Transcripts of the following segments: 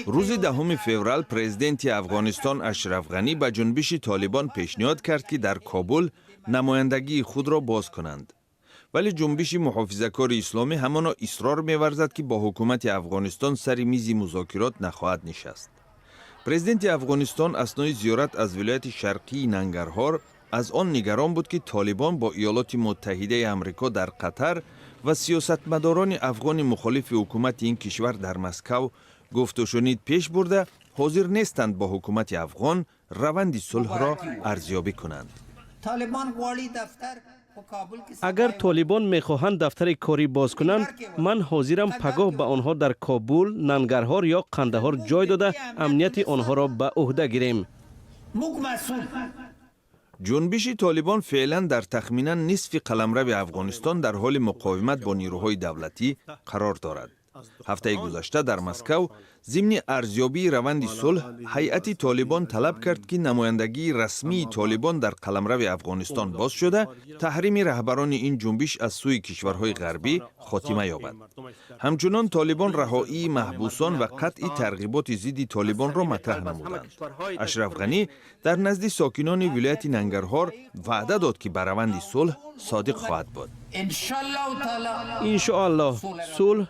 روز 10 فوریه پرزیدنت افغانستان اشرف غنی به جنبش طالبان پیشنهاد کرد که در کابل نمایندگی خود را باز کنند. ولی جنبش محافظه‌کار اسلامی همانا اصرار می‌ورزد که با حکومت افغانستان سر میز مذاکرات نخواهد نشست. پرزیدنت افغانستان اثنای زیارت از ولایت شرقی ننگرهار از آن نگران بود که طالبان با ایالات متحده آمریکا در قطر و سیاستمداران افغان مخالف حکومت این کشور در مسکو گفت و شنید پیش برده حاضر نیستند با حکومت افغان روند صلح را ارزیابی کنند. اگر طالبان میخواهند دفتر کاری باز کنند، من حاضرم پگاه به آنها در کابل، ننگرهار یا قندهار جای داده امنیت آنها را به عهده گیریم. جنبش طالبان فعلا در تخمینا نصف قلمرو افغانستان در حال مقاومت با نیروهای دولتی قرار دارد. هفته گذشته در مسکو ضمن ارزیابی روند صلح هیئت طالبان طلب کرد که نمایندگی رسمی طالبان در قلمرو افغانستان باز شده تحریم رهبران این جنبش از سوی کشورهای غربی خاتمه یابد. همچنان طالبان رهایی محبوسان و قطع ترغیبات ضد طالبان را مطرح نمودند. اشرف غنی در نزد ساکنان ولایت ننگرهار وعده داد که به روند صلح صادق خواهد بود. انشاءالله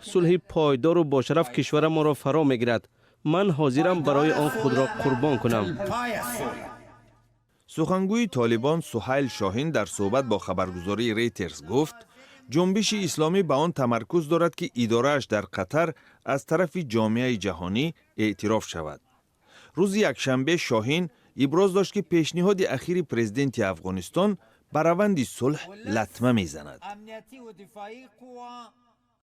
صلح پایدار و با شرف کشور ما را فرا میگیرد. من حاضرم برای آن خود را قربان کنم. سخنگوی طالبان سهیل شاهین در صحبت با خبرگزاری ریترز گفت جنبش اسلامی به آن تمرکز دارد که اداره‌اش در قطر از طرف جامعه جهانی اعتراف شود. روز یکشنبه شاهین ابراز داشت که پیشنهاد اخیر پرزیدنت افغانستان بر روند صلح لطمه میزند.